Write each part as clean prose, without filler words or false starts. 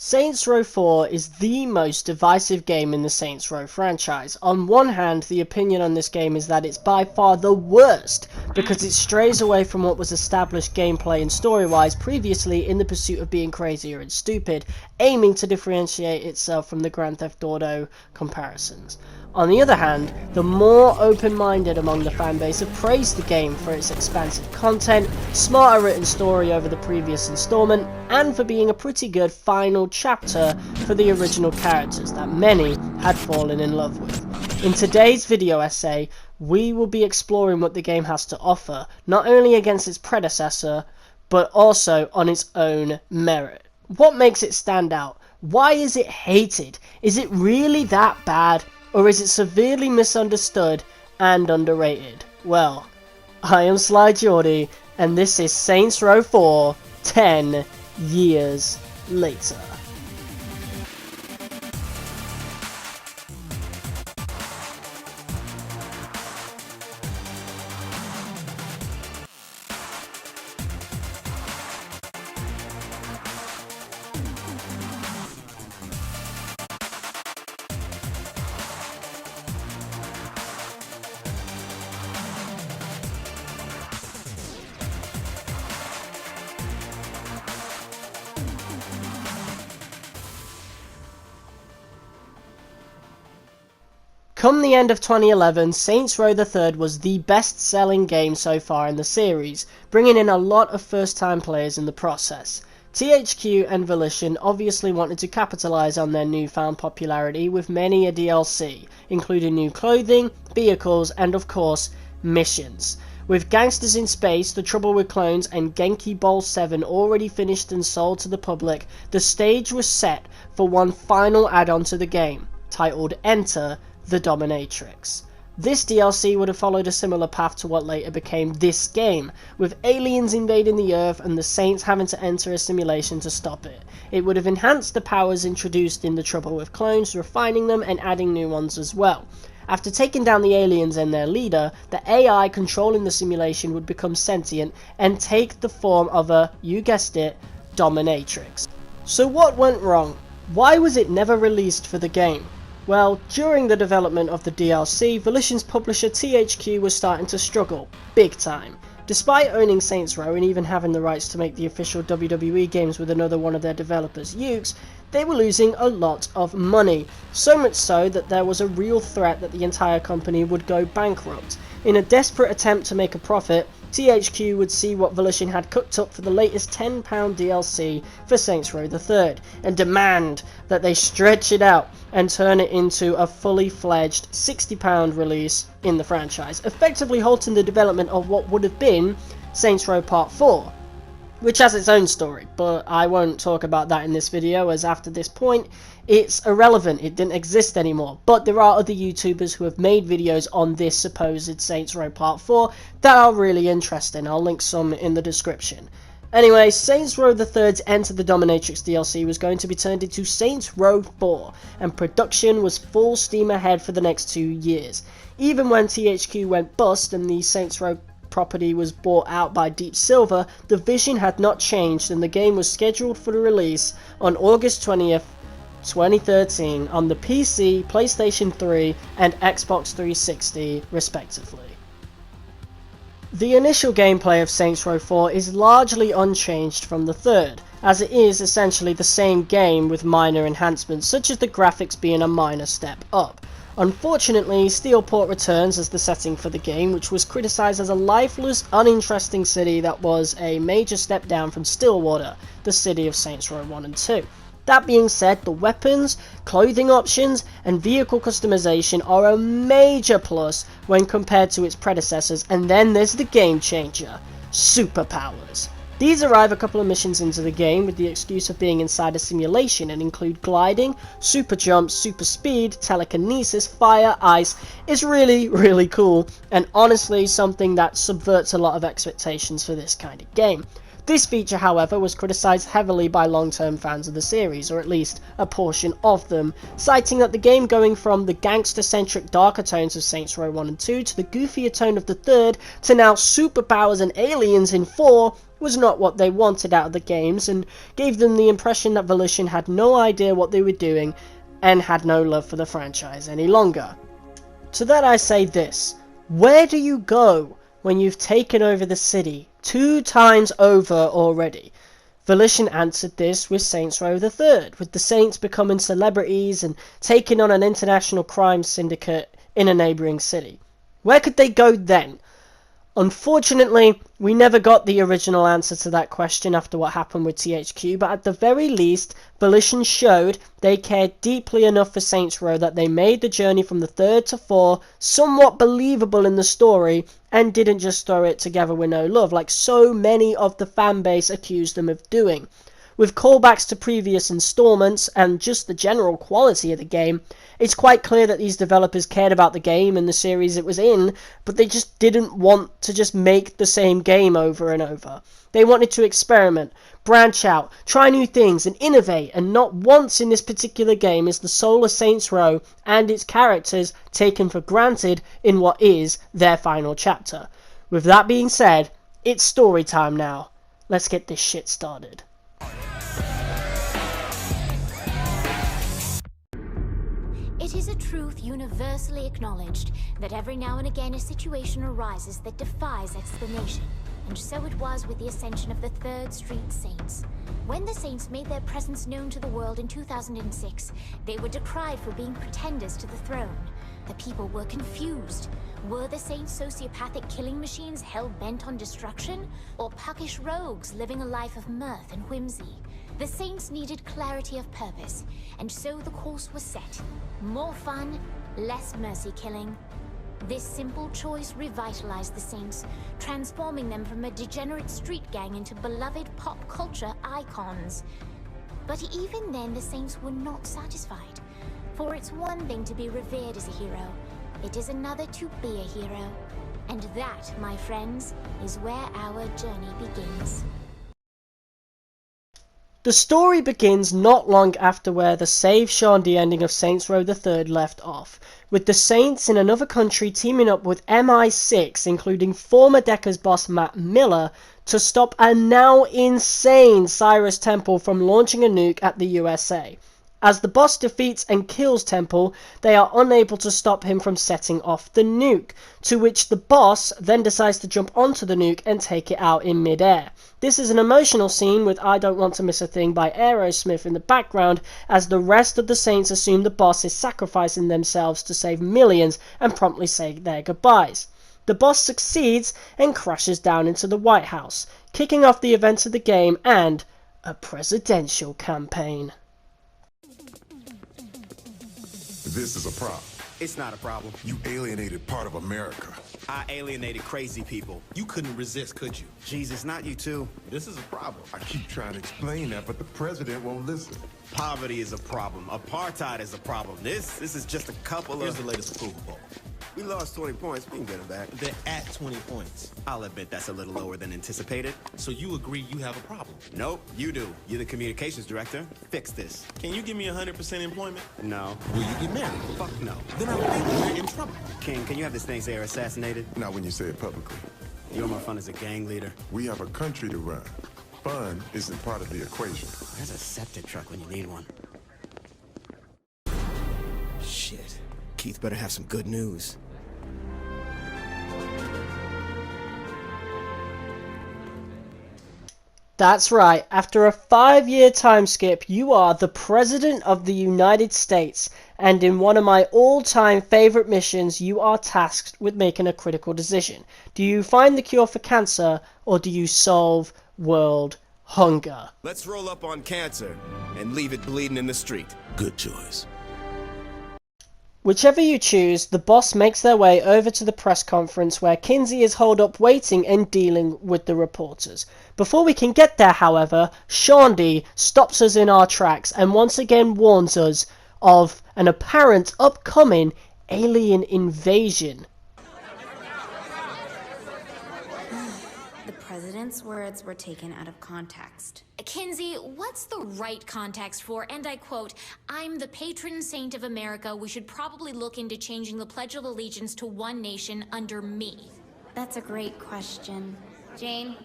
Saints Row 4 is the most divisive game in the Saints Row franchise. On one hand, the opinion on this game is that it's by far the worst, because it strays away from what was established gameplay and story-wise previously in the pursuit of being crazier and stupid, aiming to differentiate itself from the Grand Theft Auto comparisons. On the other hand, the more open-minded among the fanbase have praised the game for its expansive content, smarter written story over the previous installment, and for being a pretty good final chapter for the original characters that many had fallen in love with. In today's video essay, we will be exploring what the game has to offer, not only against its predecessor, but also on its own merit. What makes it stand out? Why is it hated? Is it really that bad? Or is it severely misunderstood and underrated? Well, I am Sly Geordie, and this is Saints Row 4, 10 years later. Come the end of 2011, Saints Row the Third was the best-selling game so far in the series, bringing in a lot of first-time players in the process. THQ and Volition obviously wanted to capitalize on their newfound popularity with many a DLC, including new clothing, vehicles, and of course, missions. With Gangsters in Space, The Trouble with Clones, and Genki Bowl 7 already finished and sold to the public, the stage was set for one final add-on to the game, titled Enter the Dominatrix. This DLC would have followed a similar path to what later became this game, with aliens invading the Earth and the Saints having to enter a simulation to stop it. It would have enhanced the powers introduced in The Trouble with Clones, refining them and adding new ones as well. After taking down the aliens and their leader, the AI controlling the simulation would become sentient and take the form of a, you guessed it, dominatrix. So what went wrong? Why was it never released for the game? Well, during the development of the DLC, Volition's publisher THQ was starting to struggle, big time. Despite owning Saints Row and even having the rights to make the official WWE games with another one of their developers, Ukes, they were losing a lot of money, so much so that there was a real threat that the entire company would go bankrupt. In a desperate attempt to make a profit, THQ would see what Volition had cooked up for the latest £10 DLC for Saints Row the Third, and demand that they stretch it out and turn it into a fully fledged £60 release in the franchise, effectively halting the development of what would have been Saints Row Part 4, which has its own story, but I won't talk about that in this video, as after this point it's irrelevant, it didn't exist anymore. But there are other YouTubers who have made videos on this supposed Saints Row Part 4 that are really interesting. I'll link some in the description. Anyway, Saints Row the Third's Enter the Dominatrix DLC was going to be turned into Saints Row 4, and production was full steam ahead for the next 2 years. Even when THQ went bust and the Saints Row property was bought out by Deep Silver, the vision had not changed, and the game was scheduled for release on August 20th, 2013 on the PC, PlayStation 3 and Xbox 360 respectively. The initial gameplay of Saints Row 4 is largely unchanged from the third, as it is essentially the same game with minor enhancements, such as the graphics being a minor step up. Unfortunately, Steelport returns as the setting for the game, which was criticised as a lifeless, uninteresting city that was a major step down from Stillwater, the city of Saints Row 1 and 2. That being said, the weapons, clothing options, and vehicle customization are a major plus when compared to its predecessors, and then there's the game changer, superpowers. These arrive a couple of missions into the game with the excuse of being inside a simulation and include gliding, super jumps, super speed, telekinesis, fire, ice. It's really cool, and honestly something that subverts a lot of expectations for this kind of game. This feature, however, was criticised heavily by long-term fans of the series, or at least a portion of them, citing that the game going from the gangster-centric darker tones of Saints Row 1 and 2 to the goofier tone of the third to now superpowers and aliens in 4 was not what they wanted out of the games and gave them the impression that Volition had no idea what they were doing and had no love for the franchise any longer. To that I say this: where do you go when you've taken over the city 2 times over already? Volition answered this with Saints Row the Third, with the Saints becoming celebrities and taking on an international crime syndicate in a neighbouring city. Where could they go then? Unfortunately, we never got the original answer to that question after what happened with THQ, but at the very least, Volition showed they cared deeply enough for Saints Row that they made the journey from the 3rd to 4 somewhat believable in the story, and didn't just throw it together with no love, like so many of the fanbase accused them of doing. With callbacks to previous installments and just the general quality of the game, it's quite clear that these developers cared about the game and the series it was in, but they just didn't want to just make the same game over and over. They wanted to experiment, branch out, try new things and innovate, and not once in this particular game is the soul of Saints Row and its characters taken for granted in what is their final chapter. With that being said, it's story time now. Let's get this shit started. It is a truth universally acknowledged that every now and again a situation arises that defies explanation. And so it was with the ascension of the 3rd Street Saints. When the Saints made their presence known to the world in 2006, they were decried for being pretenders to the throne. The people were confused. Were the Saints sociopathic killing machines hell-bent on destruction? Or puckish rogues living a life of mirth and whimsy? The Saints needed clarity of purpose, and so the course was set. More fun, less mercy killing. This simple choice revitalized the Saints, transforming them from a degenerate street gang into beloved pop culture icons. But even then, the Saints were not satisfied. For it's one thing to be revered as a hero, it is another to be a hero. And that, my friends, is where our journey begins. The story begins not long after where the Save Sean D ending of Saints Row the Third left off, with the Saints in another country teaming up with MI6, including former Decker's boss Matt Miller, to stop a now insane Cyrus Temple from launching a nuke at the USA. As the boss defeats and kills Temple, they are unable to stop him from setting off the nuke, to which the boss then decides to jump onto the nuke and take it out in midair. This is an emotional scene with I Don't Want to Miss a Thing by Aerosmith in the background, as the rest of the Saints assume the boss is sacrificing themselves to save millions and promptly say their goodbyes. The boss succeeds and crashes down into the White House, kicking off the events of the game and a presidential campaign. This is a problem. It's not a problem. You alienated part of America. I alienated crazy people. You couldn't resist, could you? Jesus, not you too. This is a problem. I keep trying to explain that, but the president won't listen. Poverty is a problem. Apartheid is a problem. This is just a couple Here's of... the latest approval poll. We lost 20 points. We can get them back. They're at 20 points. I'll admit that's a little lower than anticipated. So you agree you have a problem? Nope, you do. You're the communications director. Fix this. Can you give me 100% employment? No. Will you get married? Fuck no. Then I think we're in trouble. King, can you have this thing's heir assassinated? Not when you say it publicly. You're more fun as a gang leader. We have a country to run. Fun isn't part of the equation. There's a septic truck when you need one. Shit. Keith better have some good news. That's right, after a 5-year time skip, you are the President of the United States, and in one of my all-time favourite missions, you are tasked with making a critical decision. Do you find the cure for cancer, or do you solve world hunger? Let's roll up on cancer and leave it bleeding in the street. Good choice. Whichever you choose, the boss makes their way over to the press conference where Kinsey is holed up waiting and dealing with the reporters. Before we can get there, however, Sean D stops us in our tracks and once again warns us of an apparent upcoming alien invasion. The president's words were taken out of context. Kinsey, what's the right context for, and I quote, "I'm the patron saint of America. We should probably look into changing the Pledge of Allegiance to one nation under me"? That's a great question. Jane?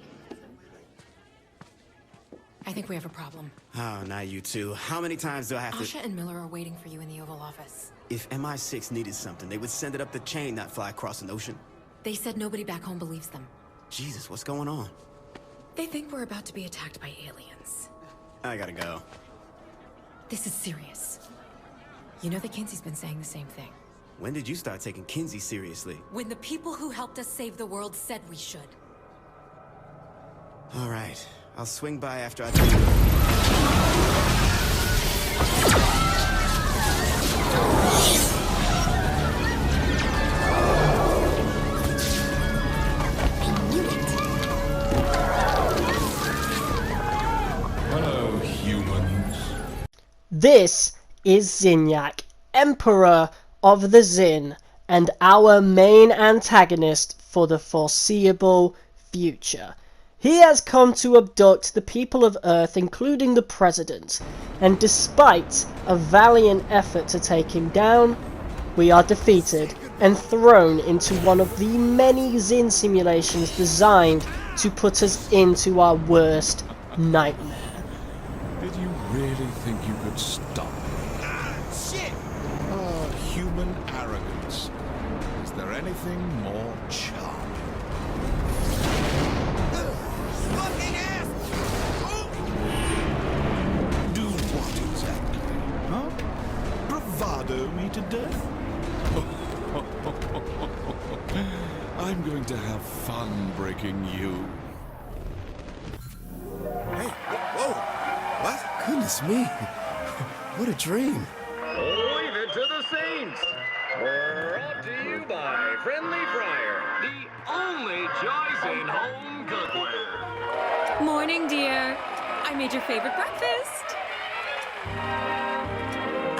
I think we have a problem. Oh, now you two. How many times do I have to... Asha and Miller are waiting for you in the Oval Office. If MI6 needed something, they would send it up the chain, not fly across an ocean. They said nobody back home believes them. Jesus, what's going on? They think we're about to be attacked by aliens. I gotta go. This is serious. You know that Kinsey's been saying the same thing. When did you start taking Kinsey seriously? When the people who helped us save the world said we should. All right. I'll swing by after I... Hello, humans. This is Zinyak, Emperor of the Zin, and our main antagonist for the foreseeable future. He has come to abduct the people of Earth, including the President, and despite a valiant effort to take him down, we are defeated and thrown into one of the many Zin simulations designed to put us into our worst nightmare. Did you really think you could stop me? Shit! Ah, human arrogance. Is there anything more charming? Fucking ass! Do what exactly? Huh? Bravado me to death? I'm going to have fun breaking you. Hey, whoa! What? Goodness me! What a dream! Leave it to the Saints. Brought to you by Friendly Fryer, the only choice in home cookware. Morning, dear. I made your favorite breakfast.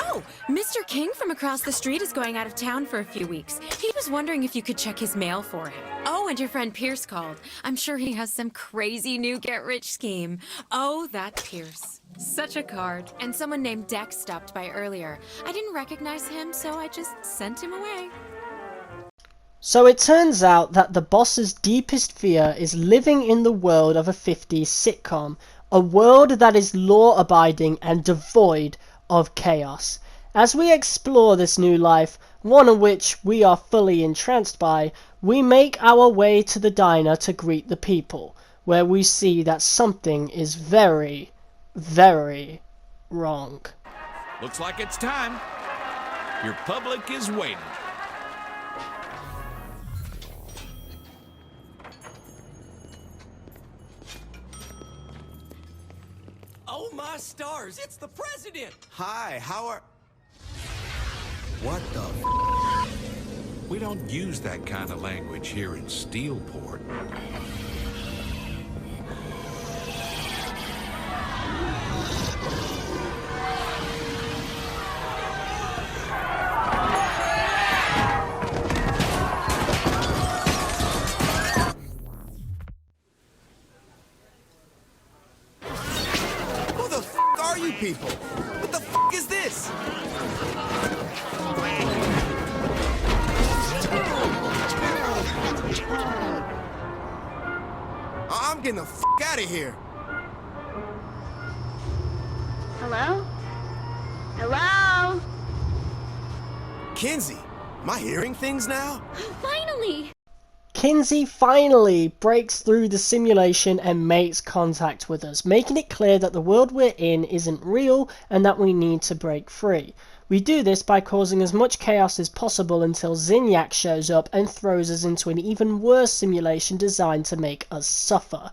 Oh, Mr. King from across the street is going out of town for a few weeks. He was wondering if you could check his mail for him. Oh, and your friend Pierce called. I'm sure he has some crazy new get-rich scheme. Oh, that Pierce. Such a card. And someone named Dex stopped by earlier. I didn't recognize him, so I just sent him away. So it turns out that the boss's deepest fear is living in the world of a 50s sitcom, a world that is law-abiding and devoid of chaos. As we explore this new life, one of which we are fully entranced by, we make our way to the diner to greet the people, where we see that something is very, very wrong. Looks like it's time. Your public is waiting. Oh my stars! It's the president! Hi, how are... What the We don't use that kind of language here in Steelport. Who the f are you people? What the f is this? I'm getting the f out of here. Hello? Hello? Kinsey, am I hearing things now? Finally! Kinsey finally breaks through the simulation and makes contact with us, making it clear that the world we're in isn't real and that we need to break free. We do this by causing as much chaos as possible until Zinyak shows up and throws us into an even worse simulation designed to make us suffer.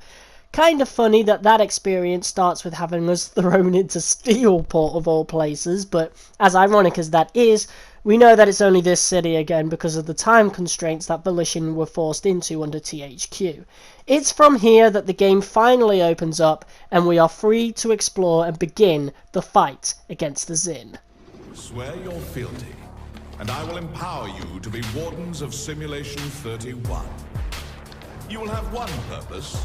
Kind of funny that that experience starts with having us thrown into Steelport of all places, but as ironic as that is, we know that it's only this city again because of the time constraints that Volition were forced into under THQ. It's from here that the game finally opens up and we are free to explore and begin the fight against the Zin. Swear your fealty, and I will empower you to be Wardens of Simulation 31. You will have one purpose: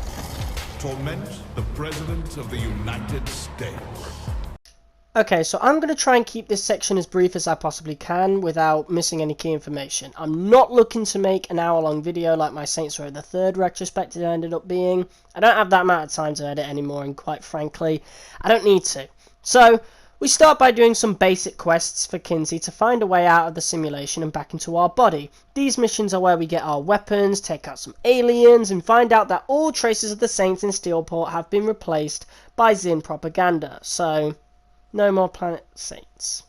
torment the President of the United States. Okay, so I'm going to try and keep this section as brief as I possibly can without missing any key information. I'm not looking to make an hour-long video like my Saints Row the Third retrospective ended up being. I don't have that amount of time to edit anymore, and quite frankly, I don't need to. So, we start by doing some basic quests for Kinsey to find a way out of the simulation and back into our body. These missions are where we get our weapons, take out some aliens, and find out that all traces of the Saints in Steelport have been replaced by Zin propaganda. So, no more Planet Saints.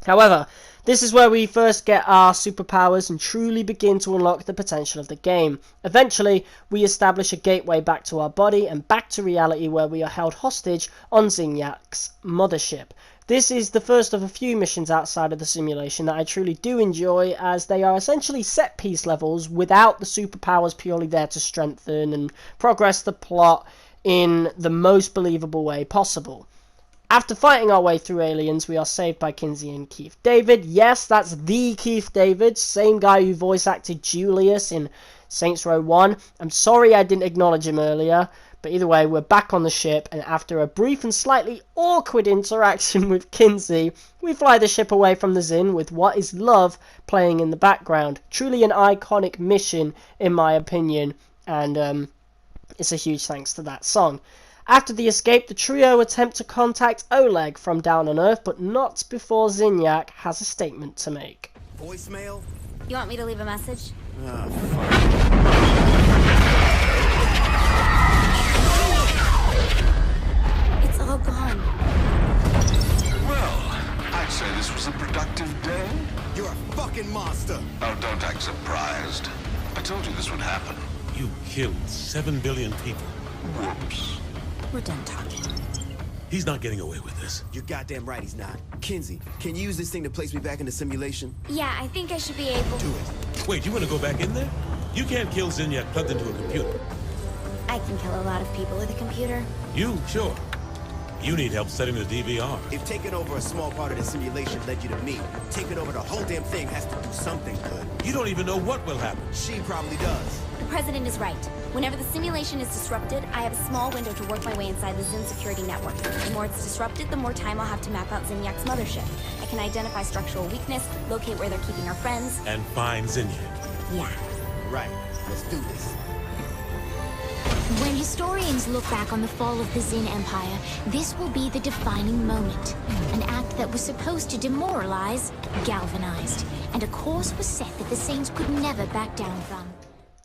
However, this is where we first get our superpowers and truly begin to unlock the potential of the game. Eventually, we establish a gateway back to our body and back to reality where we are held hostage on Zinyak's mothership. This is the first of a few missions outside of the simulation that I truly do enjoy, as they are essentially set-piece levels without the superpowers purely there to strengthen and progress the plot in the most believable way possible. After fighting our way through aliens, we are saved by Kinsey and Keith David. Yes, that's the Keith David, same guy who voice acted Julius in Saints Row 1. I'm sorry I didn't acknowledge him earlier, but either way, we're back on the ship, and after a brief and slightly awkward interaction with Kinsey, we fly the ship away from the Zin with What Is Love playing in the background. Truly an iconic mission, in my opinion, and it's a huge thanks to that song. After the escape, the trio attempt to contact Oleg from down on Earth, but not before Zinyak has a statement to make. Voicemail? You want me to leave a message? It's all gone. Well, I'd say this was a productive day. You're a fucking monster. Oh, don't act surprised. I told you this would happen. You killed 7 billion people. Whoops. We're done talking. He's not getting away with this. You're goddamn right he's not. Kinsey, can you use this thing to place me back in the simulation? Yeah, I think I should be able to. Do it. Wait, you want to go back in there? You can't kill Zinyak plugged into a computer. I can kill a lot of people with a computer. You? Sure. You need help setting the DVR. If taking over a small part of the simulation led you to me, taking over the whole damn thing has to do something good. You don't even know what will happen. She probably does. The President is right. Whenever the simulation is disrupted, I have a small window to work my way inside the Zin security network. The more it's disrupted, the more time I'll have to map out Zinyak's mothership. I can identify structural weakness, locate where they're keeping our friends. And find Zinyak. Yeah. Right. Let's do this. When historians look back on the fall of the Zin Empire, this will be the defining moment. An act that was supposed to demoralize, galvanized, and a course was set that the Saints could never back down from.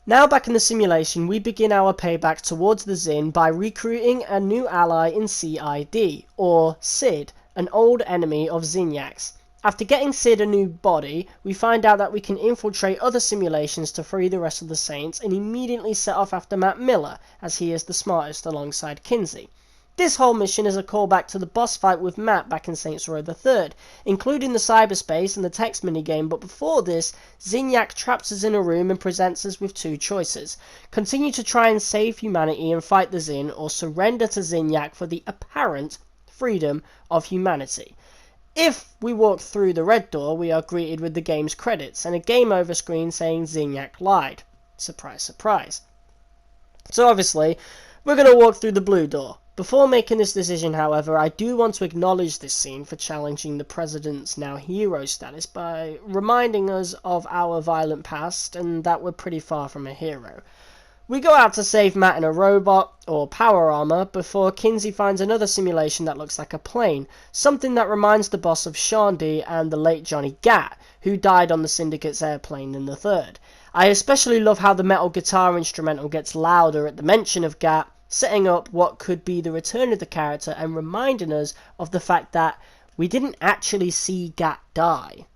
Now back in the simulation, we begin our payback towards the Zin by recruiting a new ally in CID, or Sid, an old enemy of Zinyak's. After getting Sid a new body, we find out that we can infiltrate other simulations to free the rest of the Saints, and immediately set off after Matt Miller, as he is the smartest alongside Kinsey. This whole mission is a callback to the boss fight with Matt back in Saints Row the Third, including the cyberspace and the text minigame, but before this, Zinyak traps us in a room and presents us with two choices. Continue to try and save humanity and fight the Zin, or surrender to Zinyak for the apparent freedom of humanity. If we walk through the red door, we are greeted with the game's credits and a game over screen saying Zinyak lied. Surprise, surprise. So obviously, we're going to walk through the blue door. Before making this decision, however, I do want to acknowledge this scene for challenging the President's now hero status by reminding us of our violent past and that we're pretty far from a hero. We go out to save Matt in a robot, or power armor, before Kinsey finds another simulation that looks like a plane, something that reminds the boss of Shandy and the late Johnny Gat, who died on the Syndicate's airplane in the third. I especially love how the metal guitar instrumental gets louder at the mention of Gat, setting up what could be the return of the character and reminding us of the fact that we didn't actually see Gat die.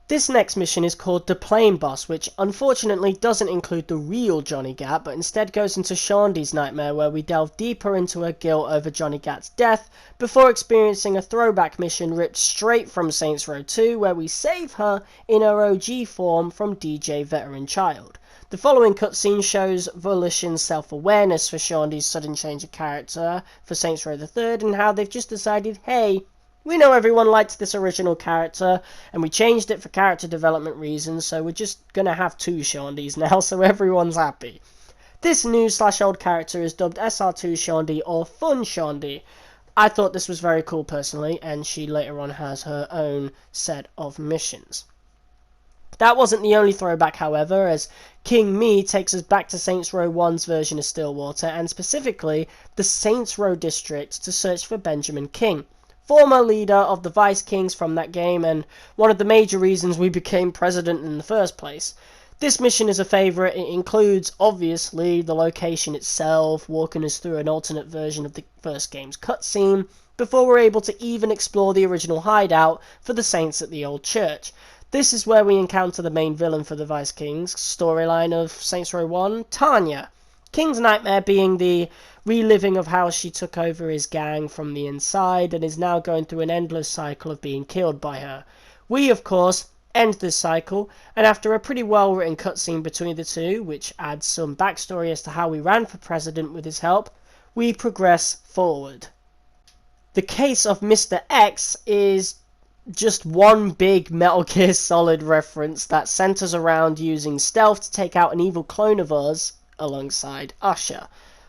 This next mission is called The Plane Boss, which unfortunately doesn't include the real Johnny Gat, but instead goes into Shandy's nightmare, where we delve deeper into her guilt over Johnny Gat's death, before experiencing a throwback mission ripped straight from Saints Row 2, where we save her in her OG form from DJ Veteran Child. The following cutscene shows Volition's self-awareness for Shandy's sudden change of character for Saints Row the Third, and how they've just decided, hey, we know everyone liked this original character, and we changed it for character development reasons, so we're just gonna have two Shandys now, so everyone's happy. This new /old character is dubbed SR2 Shandy, or Fun Shandy. I thought this was very cool personally, and she later on has her own set of missions. That wasn't the only throwback, however, as King Me takes us back to Saints Row 1's version of Stillwater, and specifically the Saints Row district, to search for Benjamin King, former leader of the Vice Kings from that game, and one of the major reasons we became president in the first place. This mission is a favourite. It includes, obviously, the location itself, walking us through an alternate version of the first game's cutscene, before we're able to even explore the original hideout for the Saints at the old church. This is where we encounter the main villain for the Vice Kings storyline of Saints Row 1, Tanya. King's nightmare being the reliving of how she took over his gang from the inside and is now going through an endless cycle of being killed by her. We, of course, end this cycle, and after a pretty well written cutscene between the two, which adds some backstory as to how we ran for president with his help, we progress forward. The case of Mr. X is just one big Metal Gear Solid reference that centers around using stealth to take out an evil clone of us alongside Usher.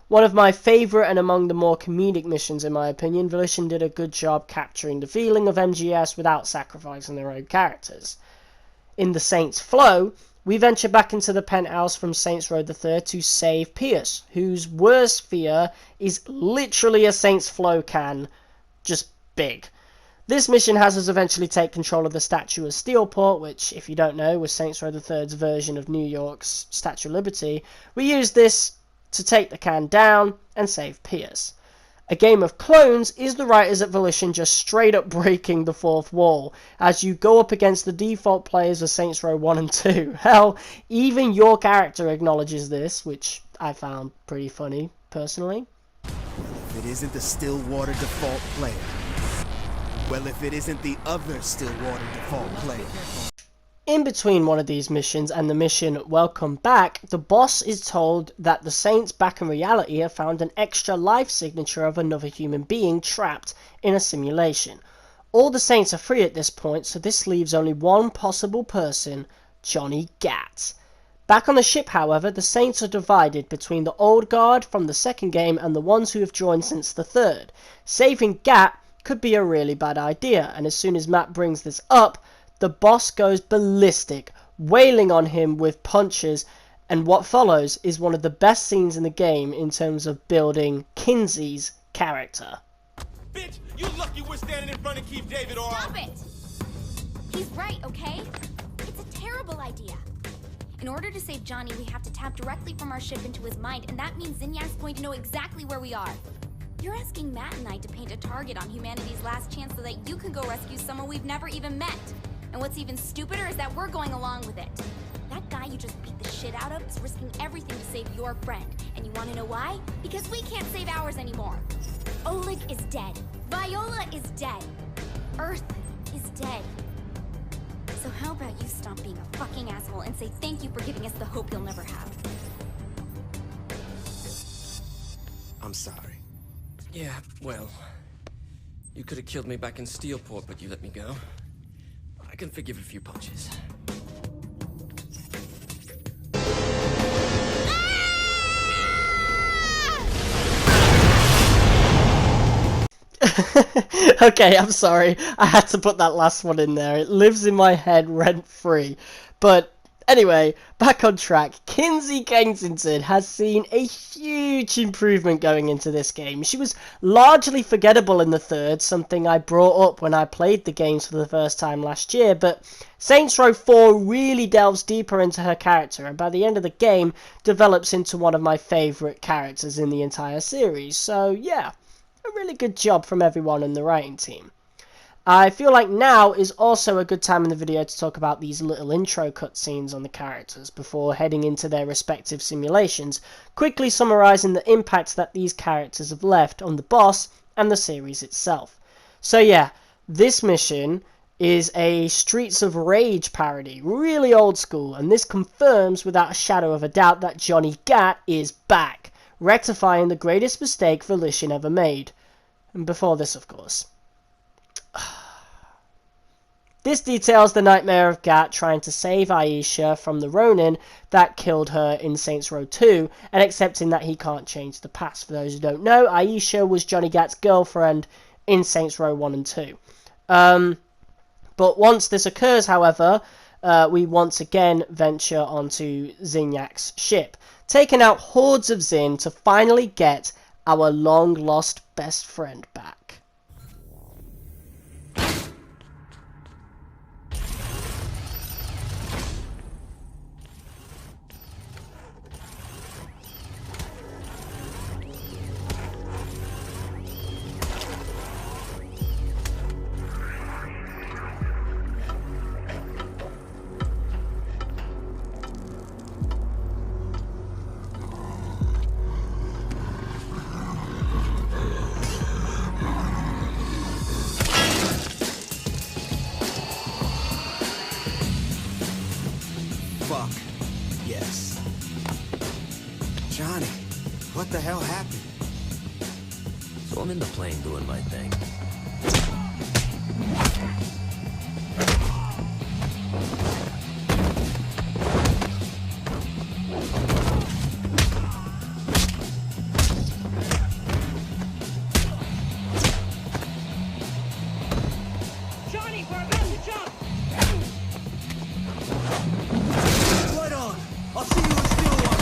One of my favourite and among the more comedic missions in my opinion. Volition did a good job capturing the feeling of MGS without sacrificing their own characters. In the Saints Flow, we venture back into the penthouse from Saints Row the Third to save Pierce, whose worst fear is literally a Saints Flow can, just big. This mission has us eventually take control of the Statue of Steelport, which, if you don't know, was Saints Row the Third's version of New York's Statue of Liberty. We use this to take the can down and save Pierce. A game of clones is the writers at Volition just straight up breaking the fourth wall as you go up against the default players of Saints Row 1 and 2. Hell, even your character acknowledges this, which I found pretty funny, personally. If it isn't the Stillwater default player. Well, if it isn't the other Stillwater default player. In between one of these missions and the mission Welcome Back, the boss is told that the Saints back in reality have found an extra life signature of another human being trapped in a simulation. All the Saints are free at this point, so this leaves only one possible person, Johnny Gat. Back on the ship, however, the Saints are divided between the old guard from the second game and the ones who have joined since the third. Saving Gat could be a really bad idea, and as soon as Matt brings this up, the boss goes ballistic, wailing on him with punches, and what follows is one of the best scenes in the game in terms of building Kinsey's character. Bitch, you lucky we're standing in front of Keith David or... Stop it! He's right, okay? It's a terrible idea. In order to save Johnny, we have to tap directly from our ship into his mind, and that means Zinyak's going to know exactly where we are. You're asking Matt and I to paint a target on humanity's last chance so that you can go rescue someone we've never even met. And what's even stupider is that we're going along with it. That guy you just beat the shit out of is risking everything to save your friend. And you want to know why? Because we can't save ours anymore. Oleg is dead. Viola is dead. Earth is dead. So how about you stop being a fucking asshole and say thank you for giving us the hope you'll never have. I'm sorry. Yeah, well, you could have killed me back in Steelport, but you let me go. I can forgive a few punches. Okay, I'm sorry. I had to put that last one in there. It lives in my head rent-free. But anyway, back on track. Kinsey Kensington has seen a huge improvement going into this game. She was largely forgettable in the third, something I brought up when I played the games for the first time last year, but Saints Row 4 really delves deeper into her character, and by the end of the game, develops into one of my favourite characters in the entire series. So yeah, a really good job from everyone in the writing team. I feel like now is also a good time in the video to talk about these little intro cutscenes on the characters before heading into their respective simulations, quickly summarising the impact that these characters have left on the boss and the series itself. So yeah, this mission is a Streets of Rage parody, really old school, and this confirms without a shadow of a doubt that Johnny Gat is back, rectifying the greatest mistake Volition ever made. And before this, of course. This details the nightmare of Gat trying to save Aisha from the Ronin that killed her in Saints Row 2, and accepting that he can't change the past. For those who don't know, Aisha was Johnny Gat's girlfriend in Saints Row 1 and 2. But once this occurs, however, we once again venture onto Zinyak's ship, taking out hordes of Zin to finally get our long-lost best friend back. Fuck. Yes. Johnny, what the hell happened? So I'm in the plane doing my thing. Johnny, we're about to jump! Right on. I'll see you in Stillwater.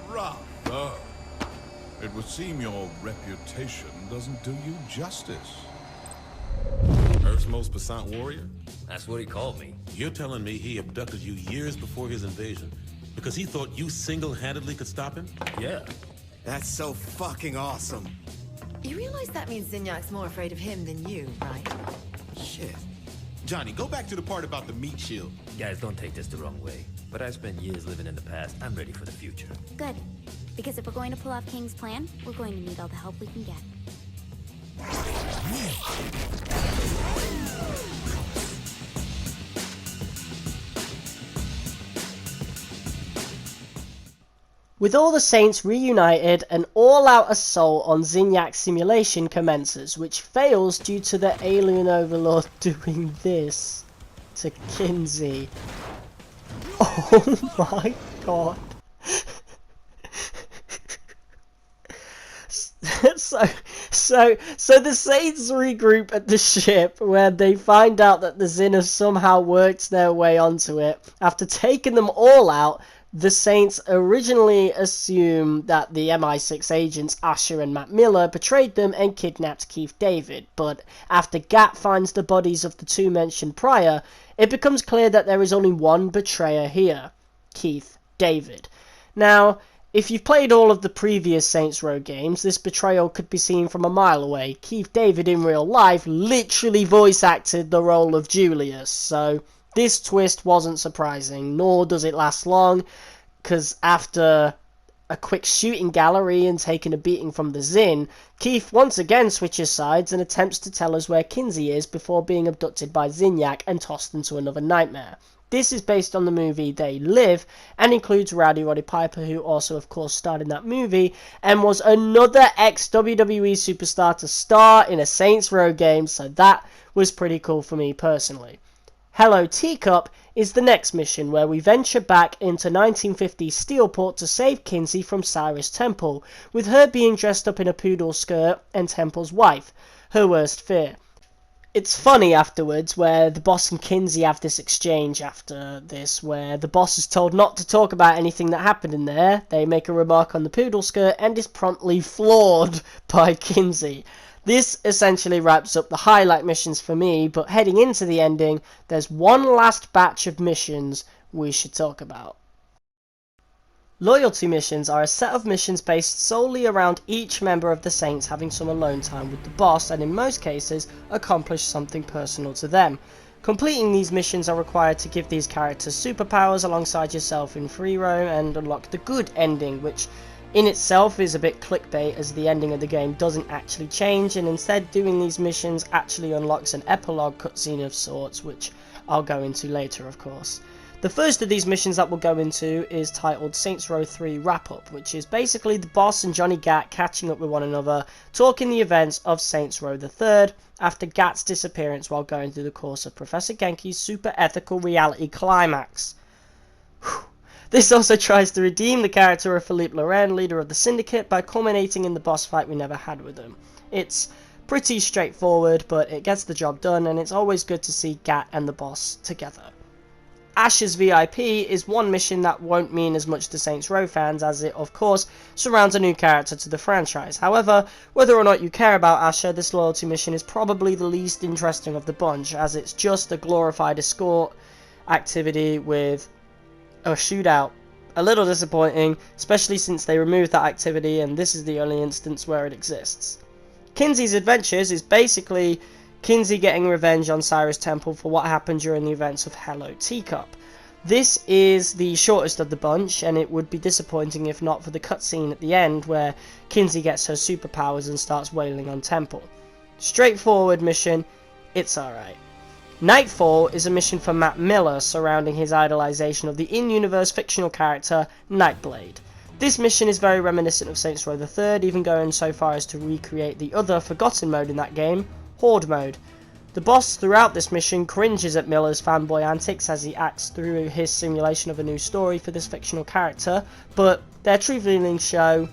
Rather. It would seem your reputation doesn't do you justice. Earth's most passant warrior? That's what he called me. You're telling me he abducted you years before his invasion because he thought you single-handedly could stop him? Yeah. That's so fucking awesome. You realize that means Zinyak's more afraid of him than you, right? Shit. Johnny, go back to the part about the meat shield. Guys, don't take this the wrong way, but I've spent years living in the past. I'm ready for the future. Good. Because if we're going to pull off King's plan, we're going to need all the help we can get. With all the Saints reunited, an all-out assault on Zinyak's simulation commences, which fails due to the alien overlord doing this to Kinsey. Oh my god. So the Saints regroup at the ship, where they find out that the Zin have somehow worked their way onto it. After taking them all out, the Saints originally assume that the MI6 agents Asher and Matt Miller betrayed them and kidnapped Keith David, but after Gat finds the bodies of the two mentioned prior, it becomes clear that there is only one betrayer here, Keith David. Now, if you've played all of the previous Saints Row games, this betrayal could be seen from a mile away. Keith David in real life literally voice acted the role of Julius, so this twist wasn't surprising, nor does it last long, because after a quick shooting gallery and taking a beating from the Zin, Keith once again switches sides and attempts to tell us where Kinsey is before being abducted by Zinyak and tossed into another nightmare. This is based on the movie They Live, and includes Rowdy Roddy Piper, who also of course starred in that movie, and was another ex-WWE superstar to star in a Saints Row game, so that was pretty cool for me personally. Hello Teacup is the next mission, where we venture back into 1950s Steelport to save Kinsey from Cyrus Temple, with her being dressed up in a poodle skirt and Temple's wife, her worst fear. It's funny afterwards, where the boss and Kinsey have this exchange after this, where the boss is told not to talk about anything that happened in there. They make a remark on the poodle skirt and is promptly floored by Kinsey. This essentially wraps up the highlight missions for me, but heading into the ending, there's one last batch of missions we should talk about. Loyalty missions are a set of missions based solely around each member of the Saints having some alone time with the boss, and in most cases accomplish something personal to them. Completing these missions are required to give these characters superpowers alongside yourself in free roam and unlock the good ending, which in itself is a bit clickbait, as the ending of the game doesn't actually change, and instead doing these missions actually unlocks an epilogue cutscene of sorts, which I'll go into later of course. The first of these missions that we'll go into is titled Saints Row 3 Wrap-Up, which is basically the boss and Johnny Gat catching up with one another, talking the events of Saints Row the 3rd after Gat's disappearance while going through the course of Professor Genki's super ethical reality climax. Whew. This also tries to redeem the character of Philippe Loren, leader of the Syndicate, by culminating in the boss fight we never had with him. It's pretty straightforward, but it gets the job done, and it's always good to see Gat and the boss together. Asher's VIP is one mission that won't mean as much to Saints Row fans, as it of course surrounds a new character to the franchise. However, whether or not you care about Asher, this loyalty mission is probably the least interesting of the bunch, as it's just a glorified escort activity with a shootout. A little disappointing, especially since they removed that activity and this is the only instance where it exists. Kinsey's Adventures is basically Kinsey getting revenge on Cyrus Temple for what happened during the events of Hello Teacup. This is the shortest of the bunch, and it would be disappointing if not for the cutscene at the end where Kinsey gets her superpowers and starts wailing on Temple. Straightforward mission, it's alright. Nightfall is a mission for Matt Miller surrounding his idolization of the in-universe fictional character Nightblade. This mission is very reminiscent of Saints Row the 3rd, even going so far as to recreate the other forgotten mode in that game, Horde mode. The boss throughout this mission cringes at Miller's fanboy antics as he acts through his simulation of a new story for this fictional character, but their true feelings show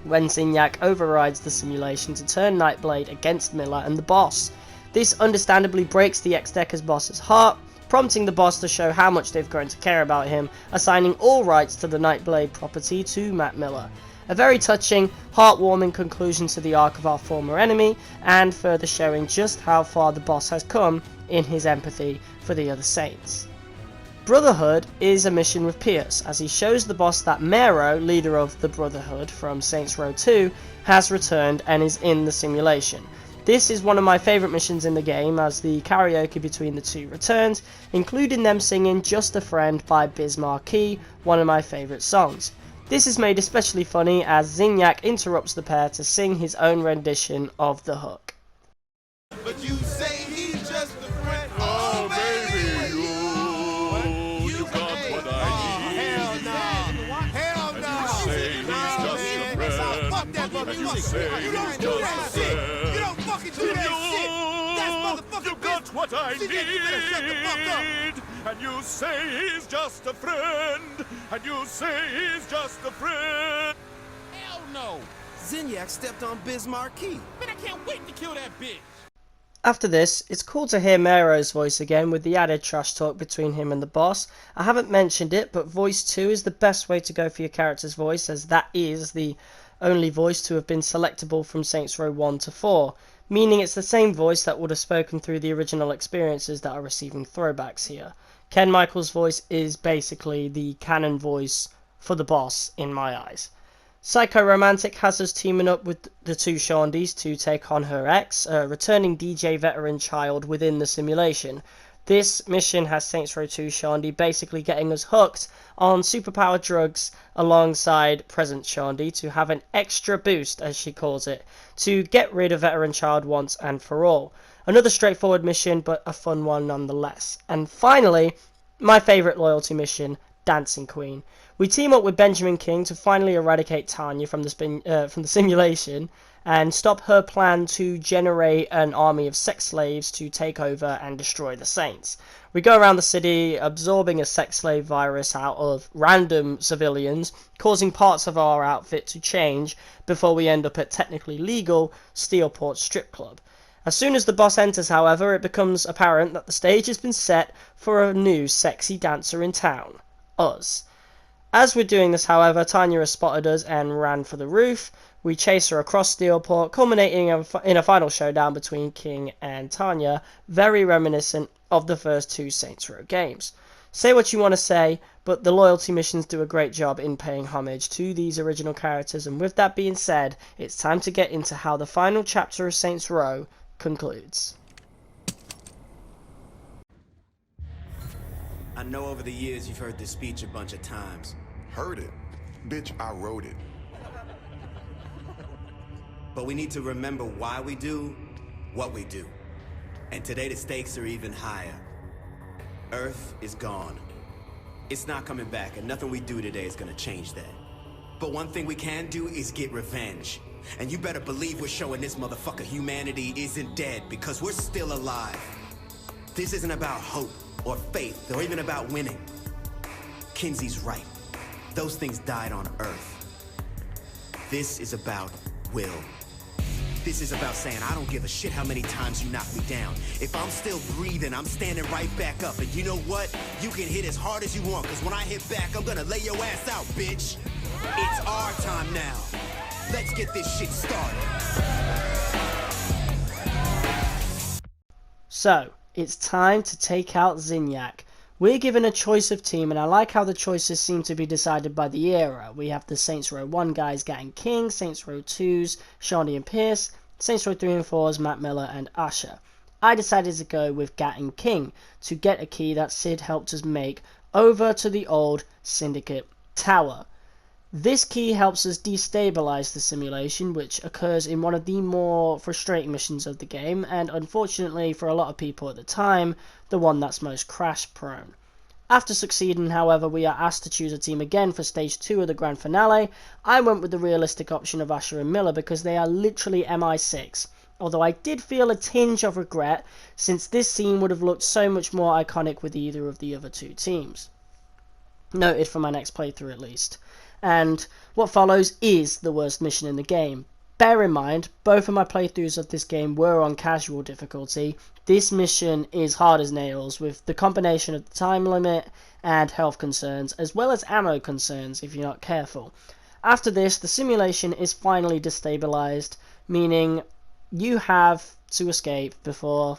when Zinyak overrides the simulation to turn Nightblade against Miller and the boss. This understandably breaks the ex-Deckers boss's heart, prompting the boss to show how much they've grown to care about him, assigning all rights to the Nightblade property to Matt Miller. A very touching, heartwarming conclusion to the arc of our former enemy, and further showing just how far the boss has come in his empathy for the other Saints. Brotherhood is a mission with Pierce, as he shows the boss that Mero, leader of the Brotherhood from Saints Row 2, has returned and is in the simulation. This is one of my favourite missions in the game, as the karaoke between the two returns, including them singing Just a Friend by Biz Markie, one of my favourite songs. This is made especially funny as Zinyak interrupts the pair to sing his own rendition of the hook. But you say he's just a friend. Oh, baby, you got what I need. Hell no. You say he's just a friend. Fuck that You say you don't he's do just that a shit. friend. You don't fucking do that shit. That's motherfucking You got what I need. You better shut the fuck up. And you say he's just a friend. And you say he's just a friend. Hell no. Zinyak stepped on Biz Markie. Man, I can't wait to kill that bitch. After this, it's cool to hear Mero's voice again with the added trash talk between him and the boss. I haven't mentioned it, but voice 2 is the best way to go for your character's voice, as that is the only voice to have been selectable from Saints Row 1 to 4, meaning it's the same voice that would have spoken through the original experiences that are receiving throwbacks here. Ken Michaels' voice is basically the canon voice for the boss in my eyes. Psycho Romantic has us teaming up with the two Shondys to take on her ex, a returning DJ veteran child within the simulation. This mission has Saints Row 2 Shondy basically getting us hooked on superpowered drugs alongside present Shondy to have an extra boost, as she calls it, to get rid of veteran child once and for all. Another straightforward mission, but a fun one nonetheless. And finally, my favourite loyalty mission, Dancing Queen. We team up with Benjamin King to finally eradicate Tanya from the simulation and stop her plan to generate an army of sex slaves to take over and destroy the Saints. We go around the city absorbing a sex slave virus out of random civilians, causing parts of our outfit to change before we end up at technically legal Steelport Strip Club. As soon as the boss enters, however, it becomes apparent that the stage has been set for a new sexy dancer in town, us. As we're doing this, however, Tanya has spotted us and ran for the roof. We chase her across Steelport, culminating in a final showdown between King and Tanya, very reminiscent of the first two Saints Row games. Say what you want to say, but the loyalty missions do a great job in paying homage to these original characters, and with that being said, it's time to get into how the final chapter of Saints Row concludes. I know over the years you've heard this speech a bunch of times. Heard it? Bitch, I wrote it. But we need to remember why we do what we do. And today the stakes are even higher. Earth is gone. It's not coming back, and nothing we do today is gonna change that. But one thing we can do is get revenge. And you better believe we're showing this motherfucker humanity isn't dead, because we're still alive. This isn't about hope, or faith, or even about winning. Kinsey's right. Those things died on Earth. This is about will. This is about saying, I don't give a shit how many times you knock me down. If I'm still breathing, I'm standing right back up. And you know what? You can hit as hard as you want, because when I hit back, I'm gonna lay your ass out, bitch. It's our time now. Let's get this shit started. So, it's time to take out Zinyak. We're given a choice of team, and I like how the choices seem to be decided by the era. We have the Saints Row 1 guys getting King, Saints Row 2's Shawnee and Pierce, Saints Row 3 and 4's Matt Miller and Asher. I decided to go with getting King to get a key that Sid helped us make over to the old Syndicate Tower. This key helps us destabilize the simulation, which occurs in one of the more frustrating missions of the game, and unfortunately for a lot of people at the time, the one that's most crash prone. After succeeding, however, we are asked to choose a team again for stage 2 of the grand finale. I went with the realistic option of Asher and Miller because they are literally MI6, although I did feel a tinge of regret since this scene would have looked so much more iconic with either of the other two teams. Noted for my next playthrough at least. And what follows is the worst mission in the game. Bear in mind, both of my playthroughs of this game were on casual difficulty. This mission is hard as nails, with the combination of the time limit and health concerns, as well as ammo concerns if you're not careful. After this, the simulation is finally destabilized, meaning you have to escape before...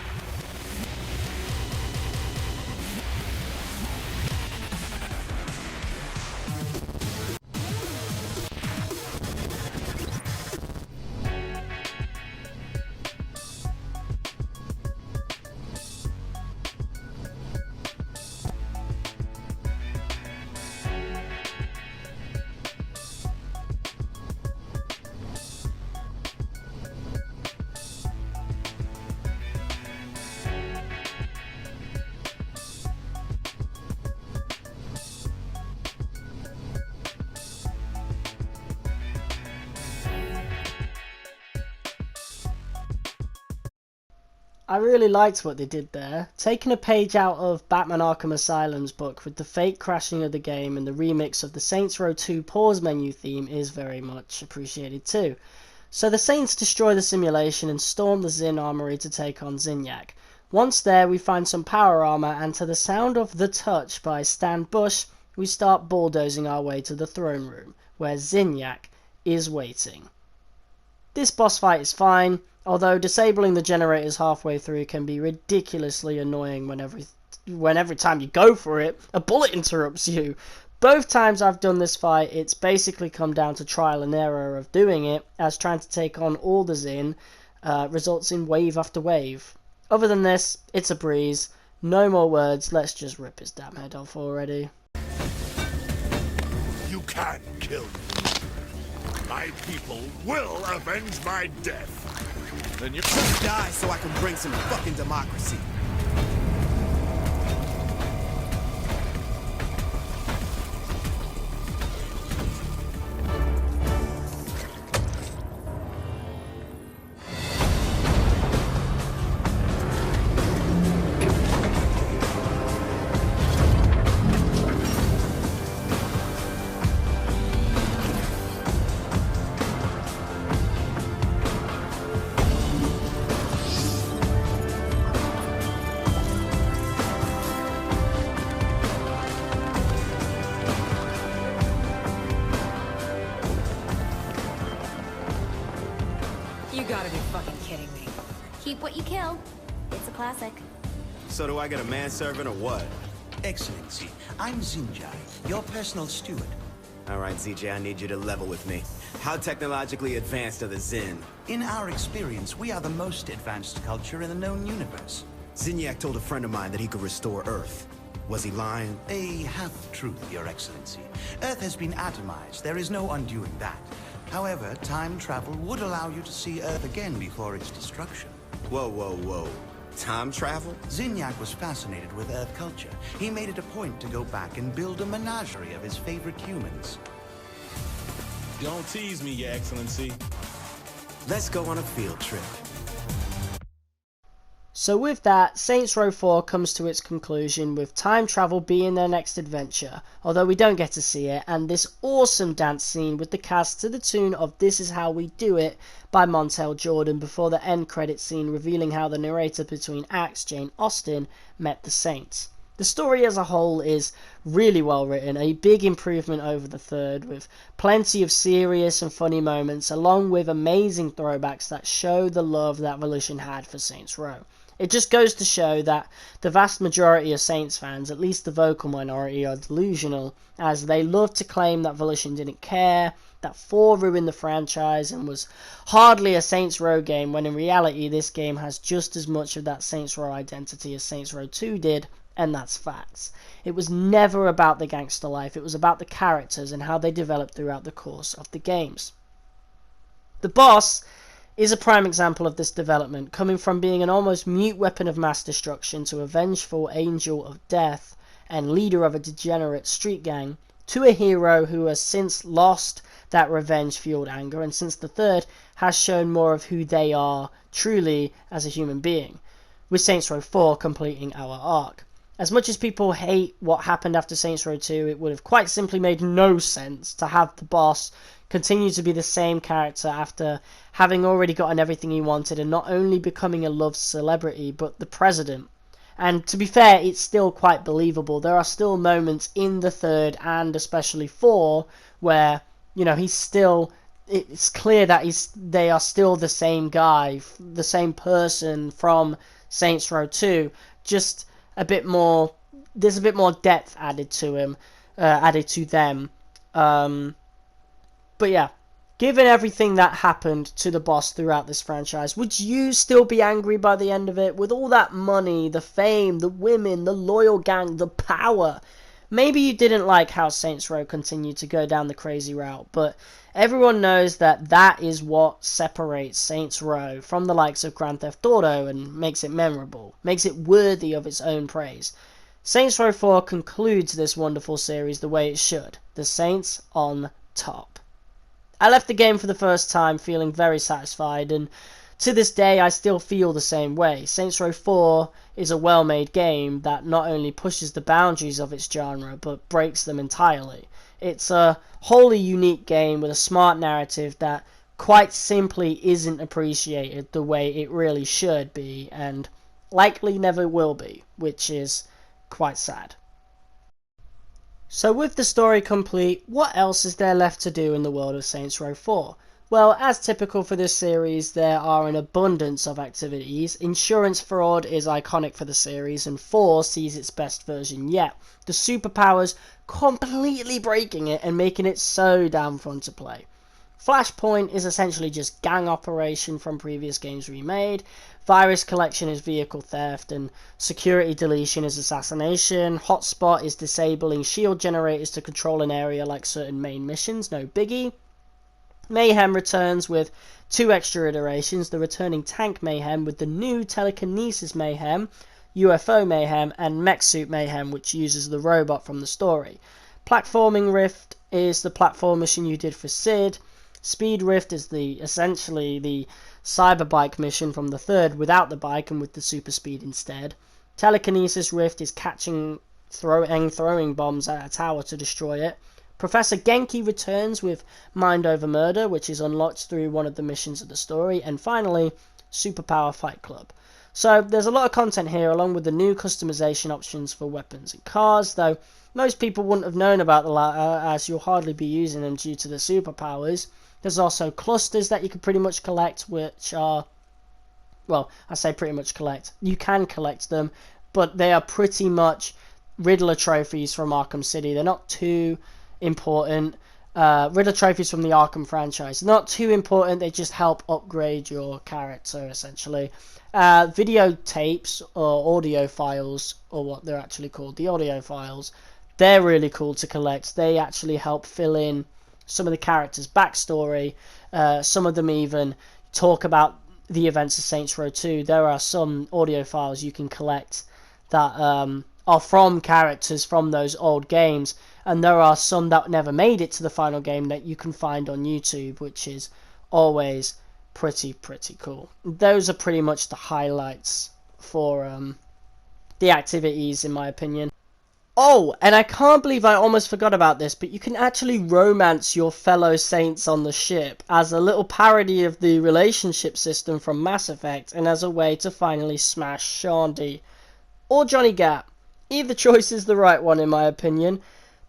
I really liked what they did there. Taking a page out of Batman Arkham Asylum's book with the fake crashing of the game and the remix of the Saints Row 2 pause menu theme is very much appreciated too. So the Saints destroy the simulation and storm the Zin armory to take on Zinyak. Once there, we find some power armor, and to the sound of The Touch by Stan Bush, we start bulldozing our way to the throne room, where Zinyak is waiting. This boss fight is fine, although disabling the generators halfway through can be ridiculously annoying when every time you go for it, a bullet interrupts you. Both times I've done this fight, it's basically come down to trial and error of doing it, as trying to take on all the Zin results in wave after wave. Other than this, it's a breeze. No more words, let's just rip his damn head off already. You can't kill me. My people will avenge my death. Then you just die so I can bring some fucking democracy. You gotta be fucking kidding me. Keep what you kill. It's a classic. So do I get a manservant or what? Excellency, I'm Zinyak, your personal steward. Alright, ZJ, I need you to level with me. How technologically advanced are the Zin? In our experience, we are the most advanced culture in the known universe. Zinyak told a friend of mine that he could restore Earth. Was he lying? A half-truth, Your Excellency. Earth has been atomized. There is no undoing that. However, time travel would allow you to see Earth again before its destruction. Whoa, whoa, whoa. Time travel? Zinyak was fascinated with Earth culture. He made it a point to go back and build a menagerie of his favorite humans. Don't tease me, Your Excellency. Let's go on a field trip. So with that, Saints Row 4 comes to its conclusion with time travel being their next adventure, although we don't get to see it, and this awesome dance scene with the cast to the tune of This Is How We Do It by Montel Jordan before the end credit scene revealing how the narrator between acts, Jane Austen, met the Saints. The story as a whole is really well written, a big improvement over the third, with plenty of serious and funny moments, along with amazing throwbacks that show the love that Volition had for Saints Row. It just goes to show that the vast majority of Saints fans, at least the vocal minority, are delusional, as they love to claim that Volition didn't care, that 4 ruined the franchise and was hardly a Saints Row game, when in reality this game has just as much of that Saints Row identity as Saints Row 2 did, and that's facts. It was never about the gangster life, it was about the characters and how they developed throughout the course of the games. The boss is a prime example of this development, coming from being an almost mute weapon of mass destruction to a vengeful angel of death and leader of a degenerate street gang, to a hero who has since lost that revenge-fueled anger, and since the third has shown more of who they are truly as a human being, with Saints Row 4 completing our arc. As much as people hate what happened after Saints Row 2, it would have quite simply made no sense to have the boss continue to be the same character after having already gotten everything he wanted and not only becoming a loved celebrity, but the president. And to be fair, it's still quite believable. There are still moments in the third and especially 4 where, you know, it's clear that they are still the same guy, the same person from Saints Row 2, just a bit more, there's a bit more depth added to them. But yeah, given everything that happened to the boss throughout this franchise, would you still be angry by the end of it? With all that money, the fame, the women, the loyal gang, the power? Maybe you didn't like how Saints Row continued to go down the crazy route, but everyone knows that that is what separates Saints Row from the likes of Grand Theft Auto and makes it memorable, makes it worthy of its own praise. Saints Row 4 concludes this wonderful series the way it should, the Saints on top. I left the game for the first time feeling very satisfied, and to this day I still feel the same way. Saints Row 4 is a well-made game that not only pushes the boundaries of its genre, but breaks them entirely. It's a wholly unique game with a smart narrative that quite simply isn't appreciated the way it really should be, and likely never will be, which is quite sad. So with the story complete, what else is there left to do in the world of Saints Row 4? Well, as typical for this series, there are an abundance of activities. Insurance fraud is iconic for the series, and 4 sees its best version yet. The superpowers completely breaking it and making it so damn fun to play. Flashpoint is essentially just gang operation from previous games remade. Virus collection is vehicle theft, and security deletion is assassination. Hotspot is disabling shield generators to control an area like certain main missions, no biggie. Mayhem returns with 2 extra iterations, the returning Tank Mayhem with the new Telekinesis Mayhem, UFO Mayhem, and Mech Suit Mayhem, which uses the robot from the story. Platforming Rift is the platform mission you did for Sid. Speed Rift is essentially the Cyberbike mission from the third without the bike and with the super speed instead. Telekinesis Rift is catching throwing bombs at a tower to destroy it. Professor Genki returns with Mind Over Murder, which is unlocked through one of the missions of the story. And finally, Superpower Fight Club. So there's a lot of content here, along with the new customization options for weapons and cars, though most people wouldn't have known about the latter, as you'll hardly be using them due to the superpowers. There's also clusters that you can pretty much collect, which are, well, I say pretty much collect. You can collect them, but they are pretty much Riddler trophies from Arkham City. They're not too important. Riddler trophies from the Arkham franchise. Not too important, they just help upgrade your character, essentially. Videotapes, or audio files, or what they're actually called, the audio files, they're really cool to collect. They actually help fill in some of the characters' backstory. Some of them even talk about the events of Saints Row 2, there are some audio files you can collect that are from characters from those old games, and there are some that never made it to the final game that you can find on YouTube, which is always pretty cool. Those are pretty much the highlights for the activities, in my opinion. Oh, and I can't believe I almost forgot about this, but you can actually romance your fellow Saints on the ship as a little parody of the relationship system from Mass Effect, and as a way to finally smash Shandy or Johnny Gat. Either choice is the right one, in my opinion.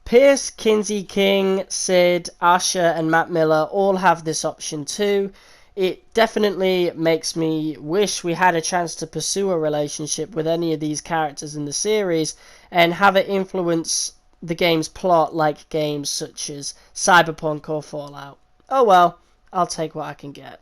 Pierce, Kinsey King, Sid, Asher, and Matt Miller all have this option too. It definitely makes me wish we had a chance to pursue a relationship with any of these characters in the series and have it influence the game's plot like games such as Cyberpunk or Fallout. Oh well, I'll take what I can get.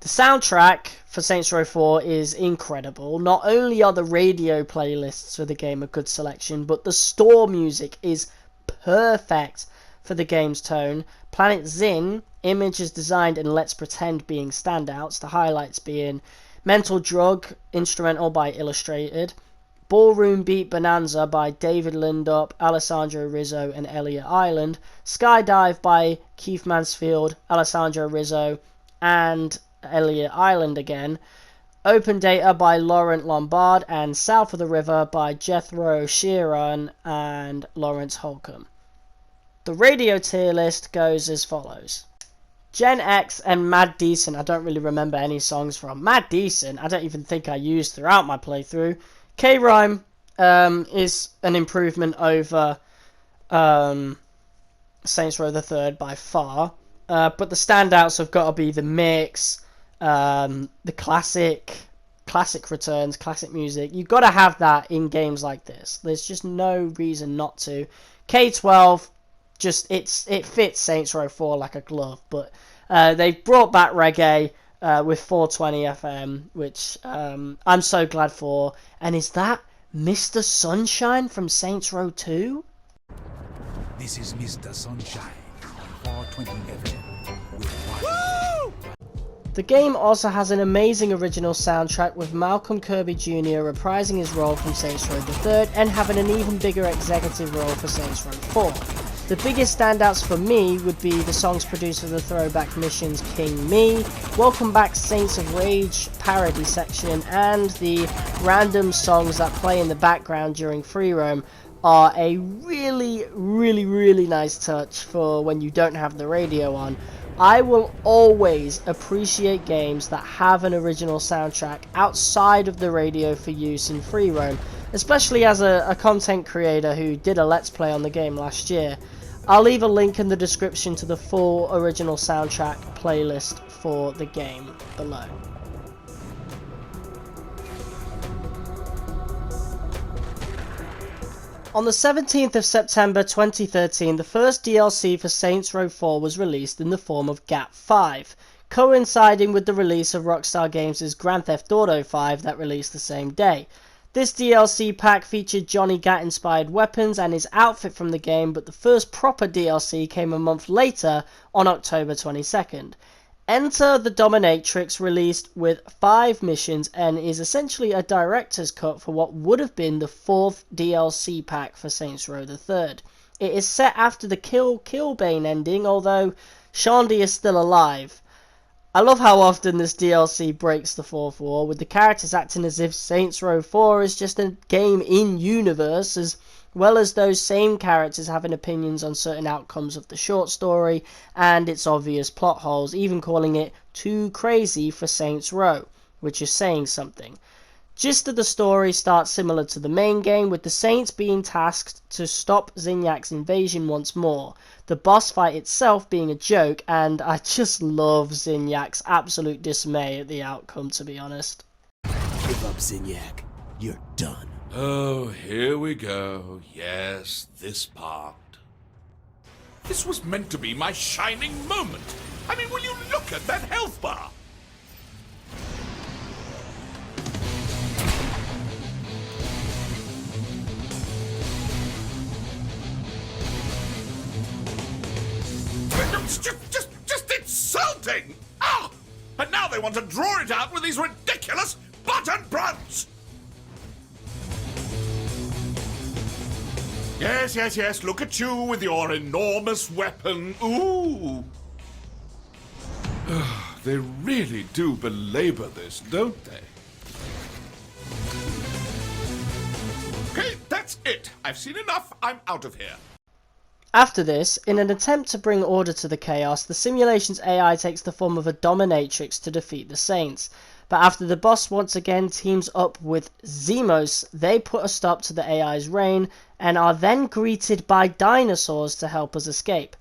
The soundtrack for Saints Row 4 is incredible. Not only are the radio playlists for the game a good selection, but the store music is perfect for the game's tone. Planet Zin, images designed and Let's Pretend being standouts, the highlights being Mental Drug, instrumental by Illustrated, Ballroom Beat Bonanza by David Lindup, Alessandro Rizzo and Elliot Island, Skydive by Keith Mansfield, Alessandro Rizzo and Elliot Island again, Open Data by Laurent Lombard, and South of the River by Jethro Sheeran and Lawrence Holcomb. The radio tier list goes as follows. Gen X and Mad Decent, I don't really remember any songs from. Mad Decent, I don't even think I used throughout my playthrough. K-Rhyme is an improvement over Saints Row the Third by far. But the standouts have got to be the mix, the classic returns, classic music. You've got to have that in games like this. There's just no reason not to. K12, just it fits Saints Row 4 like a glove. But they've brought back reggae with 420 FM, which I'm so glad for. And is that Mr. Sunshine from Saints Row 2? This is Mr. Sunshine on 420 FM with Woo! The game also has an amazing original soundtrack with Malcolm Kirby Jr. reprising his role from Saints Row the Third and having an even bigger executive role for Saints Row 4. The biggest standouts for me would be the songs produced for the throwback missions King Me, Welcome Back Saints of Rage parody section, and the random songs that play in the background during free roam are a really nice touch for when you don't have the radio on. I will always appreciate games that have an original soundtrack outside of the radio for use in free roam, especially as a content creator who did a Let's Play on the game last year. I'll leave a link in the description to the full original soundtrack playlist for the game below. On the 17th of September 2013, the first DLC for Saints Row 4 was released in the form of GAT 5, coinciding with the release of Rockstar Games' Grand Theft Auto 5 that released the same day. This DLC pack featured Johnny Gat-inspired weapons and his outfit from the game, but the first proper DLC came a month later on October 22nd. Enter the Dominatrix, released with 5 missions and is essentially a director's cut for what would have been the 4th DLC pack for Saints Row the Third. It is set after the Killbane ending, although Shandy is still alive. I love how often this DLC breaks the fourth wall, with the characters acting as if Saints Row 4 is just a game in-universe, as well as those same characters having opinions on certain outcomes of the short story and its obvious plot holes, even calling it too crazy for Saints Row, which is saying something. Gist of the story starts similar to the main game, with the Saints being tasked to stop Zinyak's invasion once more, the boss fight itself being a joke, and I just love Zinyak's absolute dismay at the outcome, to be honest. Give up, Zinyak. You're done. Oh, here we go. Yes, this part. This was meant to be my shining moment. I mean, will you look at that health bar? Just insulting! Ah! And now they want to draw it out with these ridiculous button prompts! Yes, yes, yes, look at you with your enormous weapon. Ooh! They really do belabor this, don't they? Okay, that's it. I've seen enough. I'm out of here. After this, in an attempt to bring order to the chaos, the simulation's AI takes the form of a dominatrix to defeat the Saints. But after the boss once again teams up with Zemos, they put a stop to the AI's reign and are then greeted by dinosaurs to help us escape.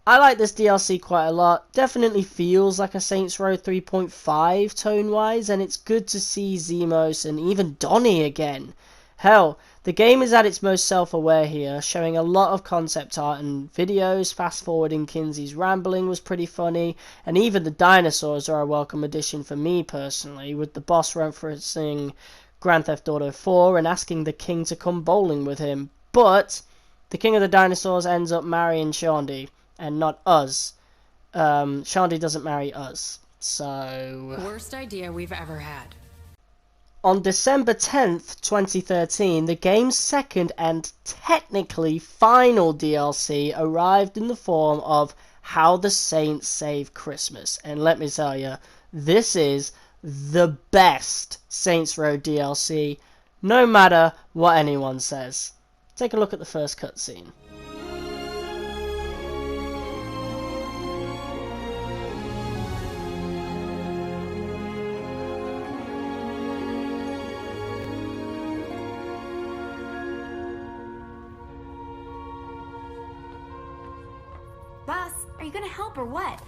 I like this DLC quite a lot. Definitely feels like a Saints Row 3.5 tone-wise, and it's good to see Zemos and even Donnie again. Hell, the game is at its most self-aware here, showing a lot of concept art and videos. Fast-forwarding Kinsey's rambling was pretty funny, and even the dinosaurs are a welcome addition for me personally, with the boss referencing Grand Theft Auto 4 and asking the king to come bowling with him. But the king of the dinosaurs ends up marrying Shandy, and not us. Shandy doesn't marry us, so... Worst idea we've ever had. On December 10th, 2013, the game's second and technically final DLC arrived in the form of How the Saints Save Christmas. And let me tell you, this is the best Saints Row DLC, no matter what anyone says. Take a look at the first cutscene. Boss, are you gonna help or what?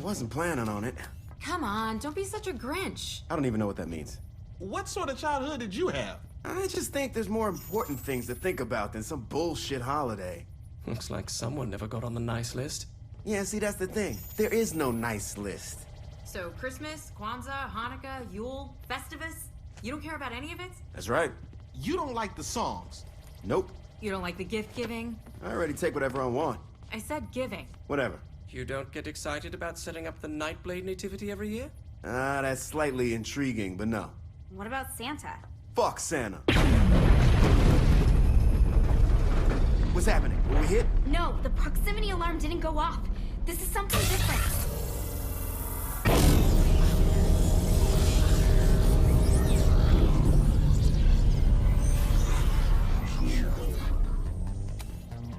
Wasn't planning on it. Come on, don't be such a Grinch. I don't even know what that means. What sort of childhood did you have? I just think there's more important things to think about than some bullshit holiday. Looks like someone never got on the nice list. Yeah, see, that's the thing. There is no nice list. So Christmas, Kwanzaa, Hanukkah, Yule, Festivus? You don't care about any of it? That's right. You don't like the songs. Nope. You don't like the gift giving? I already take whatever I want. I said giving. Whatever. You don't get excited about setting up the Nightblade nativity every year? That's slightly intriguing, but no. What about Santa? Fuck Santa. What's happening? Were we hit? No, the proximity alarm didn't go off. This is something different.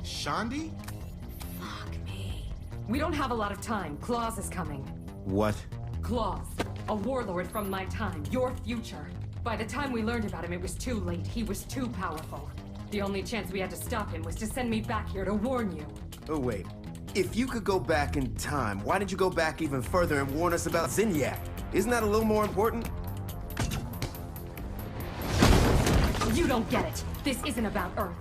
Shandy? We don't have a lot of time. Claus is coming. What? Claus, a warlord from my time, your future. By the time we learned about him, it was too late. He was too powerful. The only chance we had to stop him was to send me back here to warn you. Oh, wait. If you could go back in time, why didn't you go back even further and warn us about Zinyak? Isn't that a little more important? You don't get it. This isn't about Earth.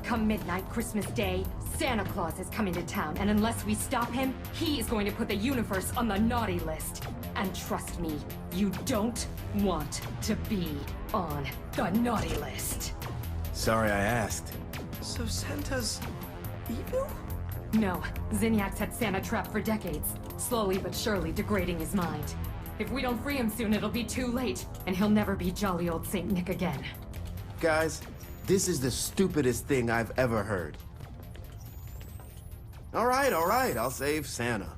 Come midnight, Christmas Day, Santa Claus is coming to town, and unless we stop him, he is going to put the universe on the naughty list. And trust me, you don't want to be on the naughty list. Sorry I asked. So Santa's evil? No, Zinyak's had Santa trapped for decades, slowly but surely degrading his mind. If we don't free him soon, it'll be too late, and he'll never be jolly old Saint Nick again. Guys, this is the stupidest thing I've ever heard. All right, I'll save Santa.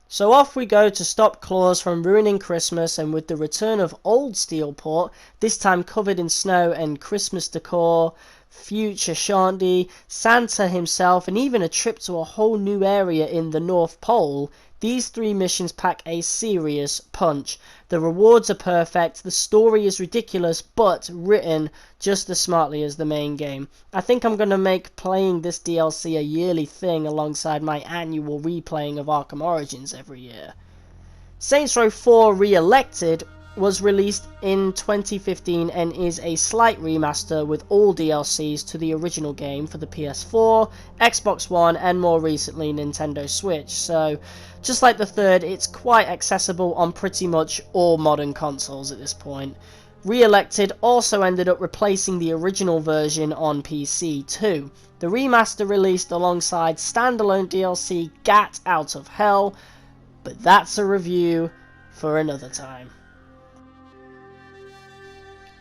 So off we go to stop Claus from ruining Christmas, and with the return of Old Steelport, this time covered in snow and Christmas decor, future Shandy, Santa himself, and even a trip to a whole new area in the North Pole, these three missions pack a serious punch. The rewards are perfect, the story is ridiculous, but written just as smartly as the main game. I think I'm going to make playing this DLC a yearly thing alongside my annual replaying of Arkham Origins every year. Saints Row 4 Re-Elected was released in 2015 and is a slight remaster with all DLCs to the original game for the PS4, Xbox One, and more recently Nintendo Switch. So, just like the third, it's quite accessible on pretty much all modern consoles at this point. Re-Elected also ended up replacing the original version on PC too. The remaster released alongside standalone DLC Gat Out of Hell, but that's a review for another time.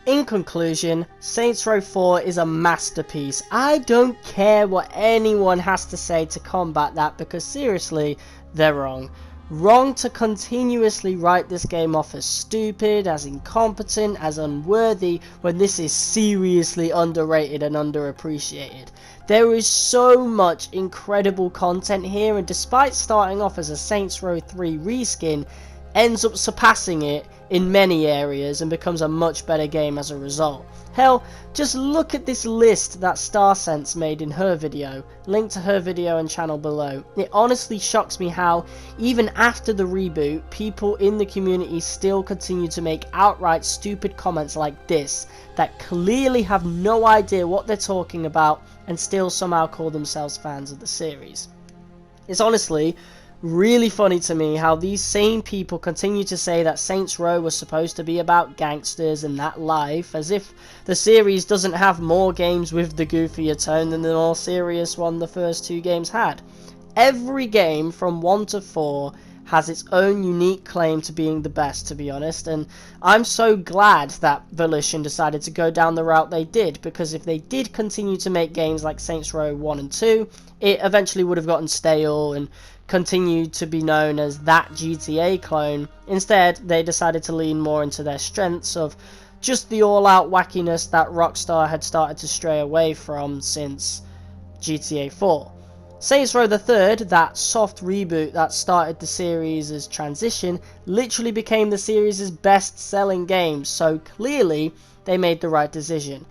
In conclusion, Saints Row 4 is a masterpiece. I don't care what anyone has to say to combat that, because seriously, they're wrong. Wrong to continuously write this game off as stupid, as incompetent, as unworthy, when this is seriously underrated and underappreciated. There is so much incredible content here, and despite starting off as a Saints Row 3 reskin, ends up surpassing it in many areas and becomes a much better game as a result. Hell, just look at this list that StarSense made in her video, link to her video and channel below. It honestly shocks me how, even after the reboot, people in the community still continue to make outright stupid comments like this, that clearly have no idea what they're talking about and still somehow call themselves fans of the series. It's honestly really funny to me how these same people continue to say that Saints Row was supposed to be about gangsters and that life, as if the series doesn't have more games with the goofier tone than the more serious one the first two games had. Every game from 1 to 4 has its own unique claim to being the best, to be honest, and I'm so glad that Volition decided to go down the route they did, because if they did continue to make games like Saints Row 1 and 2, it eventually would have gotten stale and continued to be known as that GTA clone. Instead, they decided to lean more into their strengths of just the all-out wackiness that Rockstar had started to stray away from since GTA 4. Saints Row the Third, that soft reboot that started the series' transition, literally became the series' best-selling game, so clearly they made the right decision.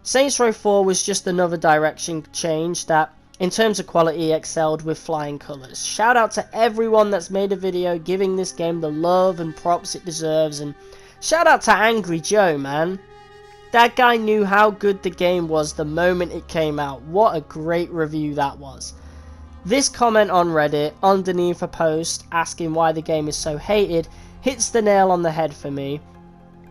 Saints Row 4 was just another direction change that, in terms of quality, excelled with flying colours. Shout out to everyone that's made a video giving this game the love and props it deserves, and shout out to Angry Joe, man. That guy knew how good the game was the moment it came out. What a great review that was. This comment on Reddit underneath a post asking why the game is so hated hits the nail on the head for me.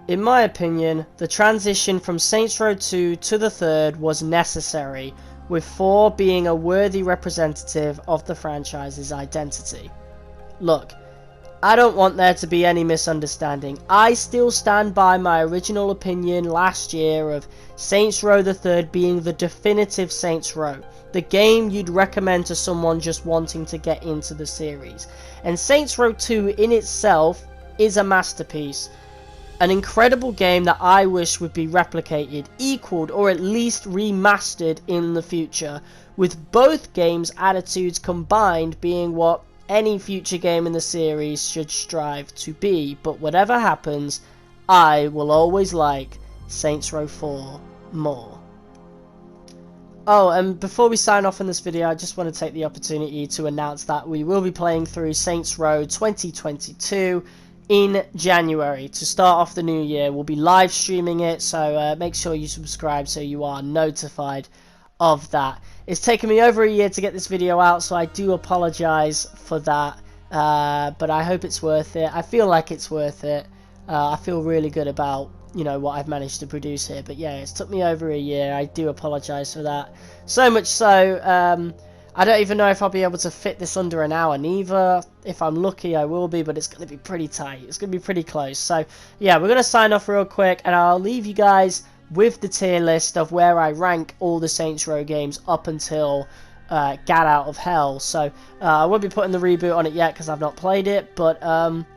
In my opinion, the transition from Saints Row 2 to the third was necessary, with 4 being a worthy representative of the franchise's identity. Look, I don't want there to be any misunderstanding. I still stand by my original opinion last year of Saints Row the Third being the definitive Saints Row, the game you'd recommend to someone just wanting to get into the series. And Saints Row 2 in itself is a masterpiece. An incredible game that I wish would be replicated, equaled, or at least remastered in the future, with both games' attitudes combined being what any future game in the series should strive to be. But whatever happens, I will always like Saints Row 4 more. Oh, and before we sign off in this video, I just want to take the opportunity to announce that we will be playing through Saints Row 2022 in January to start off the new year. We'll be live streaming it, so make sure you subscribe so you are notified of that. It's taken me over a year to get this video out, so I do apologize for that, but I hope it's worth it. I feel like it's worth it. I feel really good about, you know, what I've managed to produce here, but yeah, it's took me over a year. I do apologize for that. So much so, I don't even know if I'll be able to fit this under an hour neither. If I'm lucky, I will be, but it's going to be pretty tight. It's going to be pretty close. So, yeah, we're going to sign off real quick, and I'll leave you guys with the tier list of where I rank all the Saints Row games up until Gat Out of Hell. So, I won't be putting the reboot on it yet because I've not played it, but,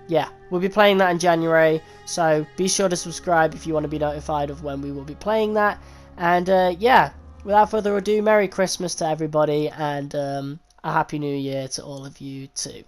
yeah, we'll be playing that in January. So, be sure to subscribe if you want to be notified of when we will be playing that. And, yeah. Without further ado, Merry Christmas to everybody, and a Happy New Year to all of you too.